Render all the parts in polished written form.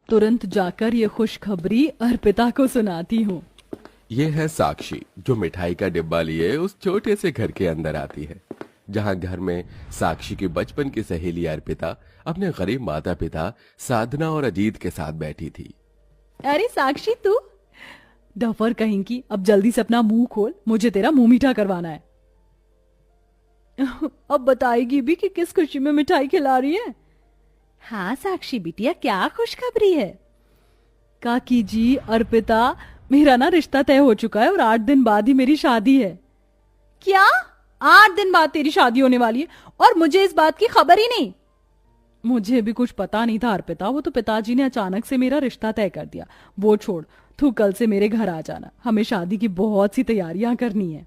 तुरंत जाकर ये खुशखबरी अर्पिता को सुनाती हूँ। ये है साक्षी, जो मिठाई का डिब्बा लिए उस छोटे से घर के अंदर आती है, जहां घर में साक्षी की बचपन की सहेली अर्पिता अपने गरीब माता पिता साधना और अजीत के साथ बैठी थी। अरे साक्षी, तू डफर कहीं की, अब जल्दी से अपना मुंह खोल, मुझे तेरा मुंह मीठा करवाना है। अब बताएगी भी कि किस खुशी में मिठाई खिला रही है। हाँ साक्षी बिटिया, क्या खुशखबरी है? काकी जी, अर्पिता, मेरा ना रिश्ता तय हो चुका है और 8 दिन बाद ही मेरी शादी है। क्या? 8 दिन बाद तेरी शादी होने वाली है और मुझे इस बात की खबर ही नहीं? मुझे भी कुछ पता नहीं था अर्पिता, वो तो पिताजी ने अचानक से मेरा रिश्ता तय कर दिया। वो छोड़, तू कल से मेरे घर आ जाना, हमें शादी की बहुत सी तैयारियां करनी है।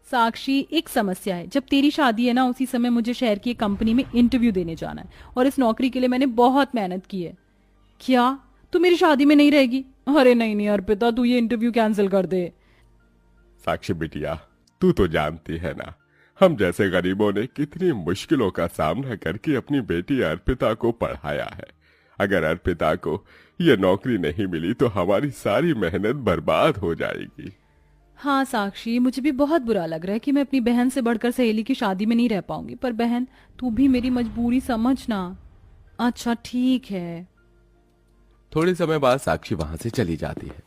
साक्षी, एक समस्या है, जब तेरी शादी है ना उसी समय मुझे शहर की एक कंपनी में इंटरव्यू देने जाना है और इस नौकरी के लिए मैंने बहुत मेहनत की है। क्या तू मेरी शादी में नहीं रहेगी? अरे नहीं नहीं अर्पिता, तू ये इंटरव्यू कैंसिल कर दे। साक्षी बिटिया, तू तो जानती है ना, हम जैसे गरीबों ने कितनी मुश्किलों का सामना करके अपनी बेटी अर्पिता को पढ़ाया है। अगर अर्पिता को यह नौकरी नहीं मिली तो हमारी सारी मेहनत बर्बाद हो जाएगी। हाँ साक्षी, मुझे भी बहुत बुरा लग रहा है कि मैं अपनी बहन से बढ़कर सहेली की शादी में नहीं रह पाऊंगी, पर बहन तू भी मेरी मजबूरी समझना। अच्छा ठीक है। थोड़े समय बाद साक्षी वहां से चली जाती है।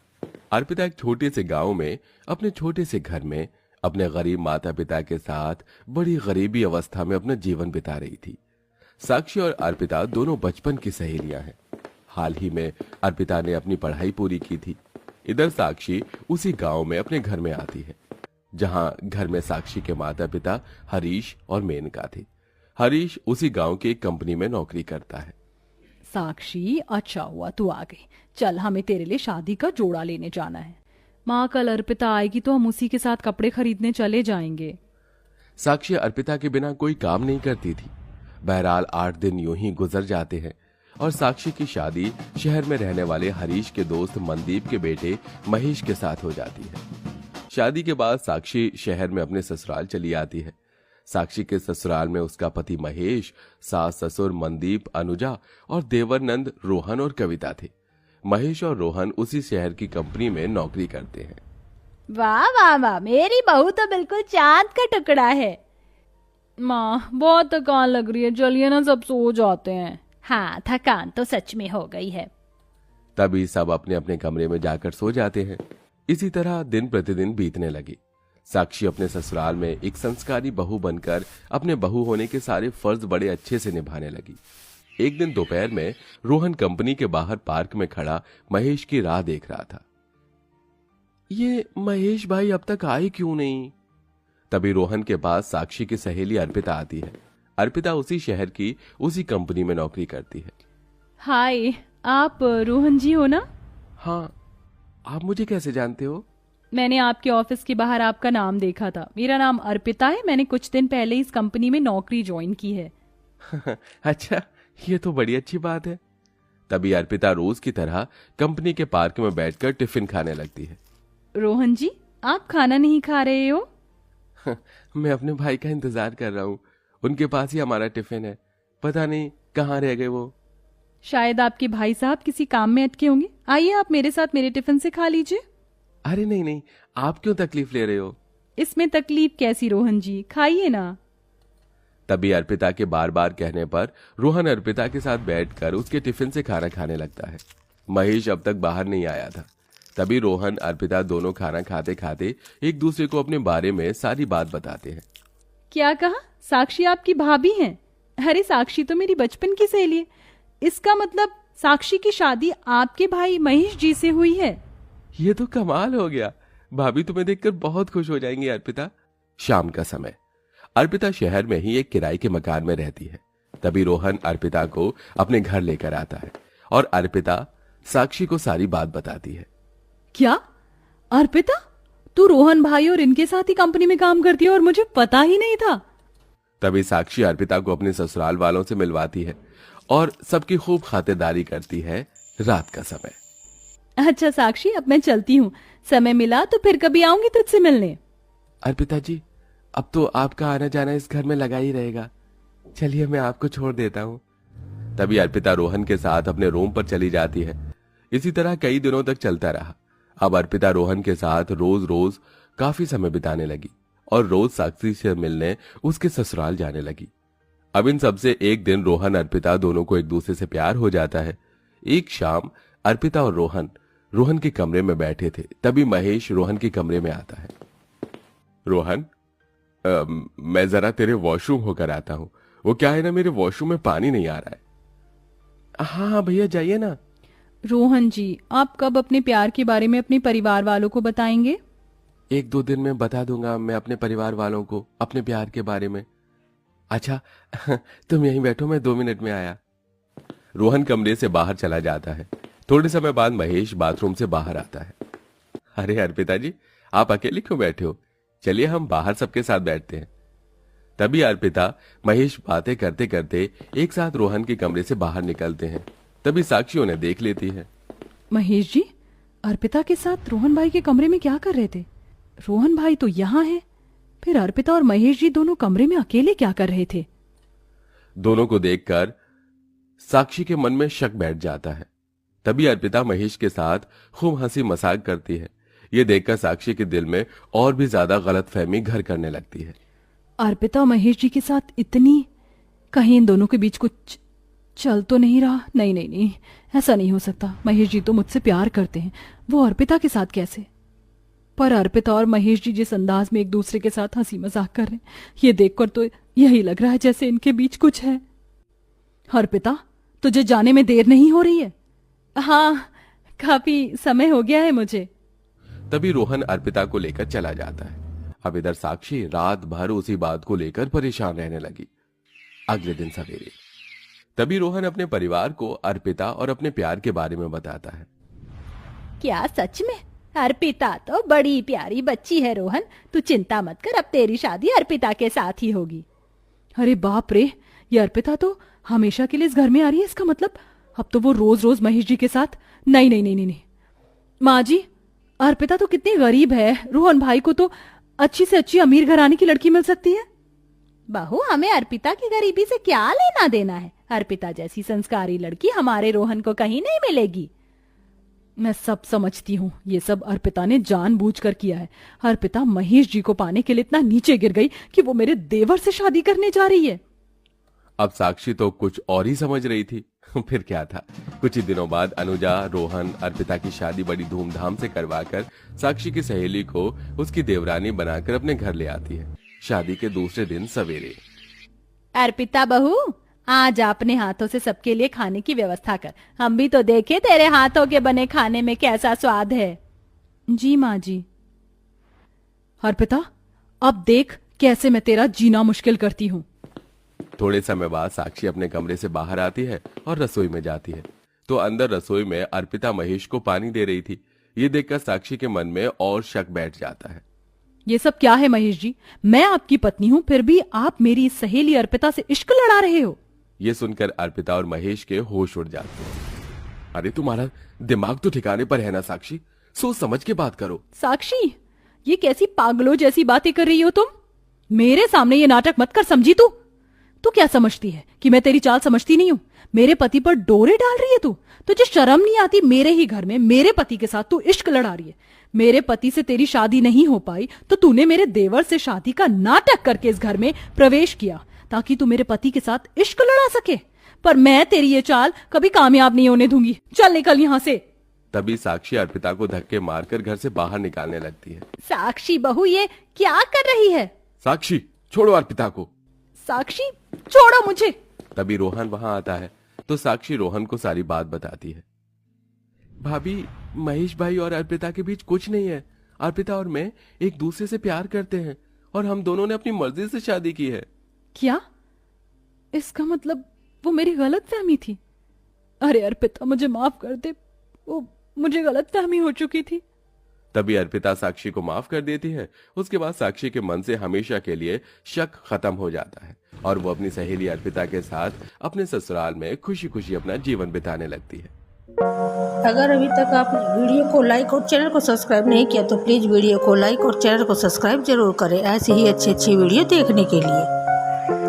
अर्पिता एक छोटे से गांव में अपने छोटे से घर में अपने गरीब माता पिता के साथ बड़ी गरीबी अवस्था में अपना जीवन बिता रही थी। साक्षी और अर्पिता दोनों बचपन की सहेलियां हैं। हाल ही में अर्पिता ने अपनी पढ़ाई पूरी की थी। इधर साक्षी उसी गांव में अपने घर में आती है, जहां घर में साक्षी के माता पिता हरीश और मेनका थे। हरीश उसी गांव की एक कंपनी में नौकरी करता है। साक्षी, अच्छा हुआ तू आ गई। चल, हमें तेरे लिए शादी का जोड़ा लेने जाना है। माँ, कल अर्पिता आएगी तो हम उसी के साथ कपड़े खरीदने चले जाएंगे। साक्षी अर्पिता के बिना कोई काम नहीं करती थी। बहरहाल 8 दिन यूं ही गुजर जाते हैं और साक्षी की शादी शहर में रहने वाले हरीश के दोस्त मनदीप के बेटे महेश के साथ हो जाती है। शादी के बाद साक्षी शहर में अपने ससुराल चली आती है। साक्षी के ससुराल में उसका पति महेश, सास ससुर मनदीप, अनुजा और देवर नंद रोहन और कविता थे। महेश और रोहन उसी शहर की कंपनी में नौकरी करते हैं। वाह वाह वाह, मेरी बहू तो बिल्कुल चांद का टुकड़ा है। माँ, बहुत थकान लग रही है, चलिए ना सब सो जाते हैं। हाँ, थकान तो सच में हो गई है। तभी सब अपने अपने कमरे में जाकर सो जाते हैं। इसी तरह दिन प्रतिदिन बीतने लगी। साक्षी अपने ससुराल में एक संस्कारी बहू बनकर अपने बहू होने के सारे फर्ज बड़े अच्छे से निभाने लगी। एक दिन दोपहर में रोहन कंपनी के बाहर पार्क में खड़ा महेश की राह देख रहा था। ये महेश भाई अब तक आए क्यों नहीं? तभी रोहन के पास साक्षी की सहेली अर्पिता आती है। अर्पिता उसी शहर की उसी कंपनी में नौकरी करती है। हाय, आप रोहन जी हो ना? हाँ, आप मुझे कैसे जानते हो? मैंने आपके ऑफिस के बाहर आपका नाम देखा था। मेरा नाम अर्पिता है, मैंने कुछ दिन पहले इस कंपनी में नौकरी ज्वाइन की है। अच्छा, ये तो बड़ी अच्छी बात है। तभी अर्पिता रोज की तरह कंपनी के पार्क में बैठकर टिफिन खाने लगती है। रोहन जी, आप खाना नहीं खा रहे हो? मैं अपने भाई का इंतजार कर रहा हूँ, उनके पास ही हमारा टिफिन है। पता नहीं कहाँ रह गए वो। शायद आपके भाई साहब किसी काम में अटके होंगे। आइए, आप मेरे साथ मेरे टिफिन से खा लीजिए। अरे नहीं नहीं, आप क्यों तकलीफ ले रहे हो? इसमें तकलीफ कैसी रोहन जी, खाइए ना। तभी अर्पिता के बार बार कहने पर रोहन अर्पिता के साथ बैठकर उसके टिफिन से खाना खाने लगता है। महेश अब तक बाहर नहीं आया था। तभी रोहन अर्पिता दोनों खाना खाते खाते एक दूसरे को अपने बारे में सारी बात बताते हैं। क्या कहा? साक्षी आपकी भाभी हैं? अरे साक्षी तो मेरी बचपन की सहेली है। इसका मतलब साक्षी की शादी आपके भाई महेश जी से हुई है? ये तो कमाल हो गया। भाभी तुम्हें देखकर बहुत खुश हो जाएंगी अर्पिता। शाम का समय, अर्पिता शहर में ही एक किराए के मकान में रहती है। तभी रोहन अर्पिता को अपने घर लेकर आता है और अर्पिता साक्षी को सारी बात बताती है। क्या अर्पिता, तू रोहन भाई और इनके साथ ही कंपनी में काम करती है और मुझे पता ही नहीं था। तभी साक्षी अर्पिता को अपने ससुराल वालों से मिलवाती है और सबकी खूब खातिरदारी करती है। रात का समय। अच्छा साक्षी, अब मैं चलती हूँ, समय मिला तो फिर कभी आऊंगी तुझसे मिलने। अर्पिता जी, अब तो आपका आना जाना इस घर में लगा ही रहेगा। चलिए मैं आपको छोड़ देता हूँ। तभी अर्पिता रोहन के साथ अपने रूम पर चली जाती है। इसी तरह कई दिनों तक चलता रहा। अब अर्पिता रोहन के साथ रोज रोज काफी समय बिताने लगी और रोज साक्षी से मिलने उसके ससुराल जाने लगी। अब इन सबसे एक दिन रोहन अर्पिता दोनों को एक दूसरे से प्यार हो जाता है। एक शाम अर्पिता और रोहन के कमरे में बैठे थे, तभी महेश रोहन के कमरे में आता है। रोहन, मैं जरा तेरे वॉशरूम होकर आता हूं। वो क्या है ना, मेरे वॉशरूम में पानी नहीं आ रहा है। हाँ भैया, जाइए ना। रोहन जी, आप कब अपने प्यार के बारे में अपने परिवार वालों को बताएंगे? 1-2 दिन में बता दूंगा मैं अपने परिवार वालों को अपने प्यार के बारे में। अच्छा तुम यहीं बैठो, मैं 2 मिनट में आया। रोहन कमरे से बाहर चला जाता है। थोड़े समय बाद महेश बाथरूम से बाहर आता है। अरे अर्पिता जी, आप अकेले क्यों बैठे हो? चलिए हम बाहर सबके साथ बैठते हैं। तभी अर्पिता महेश बातें करते करते एक साथ रोहन के कमरे से बाहर निकलते हैं। तभी साक्षी उन्हें देख लेती है। महेश जी, अर्पिता के साथ रोहन भाई के कमरे में क्या कर रहे थे? रोहन भाई तो यहाँ है, फिर अर्पिता और महेश जी दोनों कमरे में अकेले क्या कर रहे थे? दोनों को देखकर साक्षी के मन में शक बैठ जाता है। तभी अर्पिता महेश के साथ खूब हंसी मजाक करती है। ये देखकर साक्षी के दिल में और भी ज्यादा गलतफहमी घर करने लगती है। अर्पिता महेश जी के साथ इतनी, कहीं इन दोनों के बीच कुछ चल तो नहीं रहा? नहीं नहीं नहीं, ऐसा नहीं हो सकता। महेश जी तो मुझसे प्यार करते हैं, वो अर्पिता के साथ कैसे? पर अर्पिता और महेश जी जिस अंदाज में एक दूसरे के साथ हंसी मजाक कर रहे हैं, ये देखकर तो यही लग रहा है जैसे इनके बीच कुछ है। अर्पिता, तुझे जाने में देर नहीं हो रही है? हाँ, काफी समय हो गया है मुझे। तभी रोहन अर्पिता को लेकर चला जाता है। अब इधर साक्षी रात भर उसी बात को लेकर परेशान रहने लगी। अगले दिन सवेरे तभी रोहन अपने परिवार को अर्पिता और अपने प्यार के बारे में बताता है। क्या सच में? अर्पिता तो बड़ी प्यारी बच्ची है रोहन, तू चिंता मत कर, अब तेरी शादी अर्पिता के साथ ही होगी। अरे बाप रे, ये अर्पिता तो हमेशा के लिए इस घर में आ रही है, इसका मतलब अब तो वो रोज रोज महेश जी के साथ? नहीं नहीं नहीं नहीं, नहीं। माँ जी, अर्पिता तो कितनी गरीब है, रोहन भाई को तो अच्छी से अच्छी अमीर घराने की लड़की मिल सकती है। बहू, हमें अर्पिता की गरीबी से क्या लेना देना है? अर्पिता जैसी संस्कारी लड़की हमारे रोहन को कहीं नहीं मिलेगी। मैं सब समझती हूँ, ये सब अर्पिता ने जानबूझकर किया है। अर्पिता महेश जी को पाने के लिए इतना नीचे गिर गई कि वो मेरे देवर से शादी करने जा रही है। अब साक्षी तो कुछ और ही समझ रही थी। फिर क्या था, कुछ ही दिनों बाद अनुजा रोहन अर्पिता की शादी बड़ी धूमधाम से करवाकर साक्षी की सहेली को उसकी देवरानी बनाकर अपने घर ले आती है। शादी के दूसरे दिन सवेरे, अर्पिता बहू, आज अपने हाथों से सबके लिए खाने की व्यवस्था कर, हम भी तो देखे तेरे हाथों के बने खाने में कैसा स्वाद है। जी माँ जी। अर्पिता, अब देख कैसे मैं तेरा जीना मुश्किल करती हूँ। थोड़े समय बाद साक्षी अपने कमरे से बाहर आती है और रसोई में जाती है, तो अंदर रसोई में अर्पिता महेश को पानी दे रही थी। ये देखकर साक्षी के मन में और शक बैठ जाता है। ये सब क्या है महेश जी? मैं आपकी पत्नी हूँ, फिर भी आप मेरी सहेली अर्पिता से इश्क लड़ा रहे हो। ये सुनकर अर्पिता और महेश के होश उड़ जाते हैं। अरे तुम्हारा दिमाग तो ठिकाने पर है ना साक्षी, सोच समझ के बात करो। साक्षी, ये कैसी पागलों जैसी बातें कर रही हो तुम? मेरे सामने ये नाटक मत कर, समझी? तू क्या समझती है कि मैं तेरी चाल समझती नहीं हूँ? मेरे पति पर डोरे डाल रही है तू? तुझे शर्म नहीं आती? मेरे ही घर में मेरे पति के साथ तू इश्क लड़ा रही है। मेरे पति से तेरी शादी नहीं हो पाई तो तूने मेरे देवर से शादी का नाटक करके इस घर में प्रवेश किया ताकि तू मेरे पति के साथ इश्क लड़ा सके। पर मैं तेरी ये चाल कभी कामयाब नहीं होने दूंगी। चल निकल यहाँ से। तभी साक्षी अर्पिता को धक्के मारकर घर से बाहर निकालने लगती है। साक्षी बहू, ये क्या कर रही है? साक्षी, छोड़ो अर्पिता को। साक्षी, छोड़ो मुझे। तभी रोहन वहां आता है तो साक्षी रोहन को सारी बात बताती है। भाभी, महेश भाई और अर्पिता के बीच कुछ नहीं है। अर्पिता और मैं एक दूसरे से प्यार करते हैं और हम दोनों ने अपनी मर्जी से शादी की है। क्या? इसका मतलब वो मेरी गलतफहमी थी। अरे अर्पिता, मुझे माफ कर दे, वो मुझे गलतफहमी हो चुकी थी। तभी अर्पिता साक्षी को माफ कर देती है। उसके बाद साक्षी के मन से हमेशा के लिए शक खत्म हो जाता है और वो अपनी सहेली अर्पिता के साथ अपने ससुराल में खुशी खुशी अपना जीवन बिताने लगती है। अगर अभी तक आपने वीडियो को लाइक और चैनल को सब्सक्राइब नहीं किया तो प्लीज़ वीडियो को लाइक और चैनल को सब्सक्राइब जरूर करें ऐसी ही अच्छी वीडियो देखने के लिए।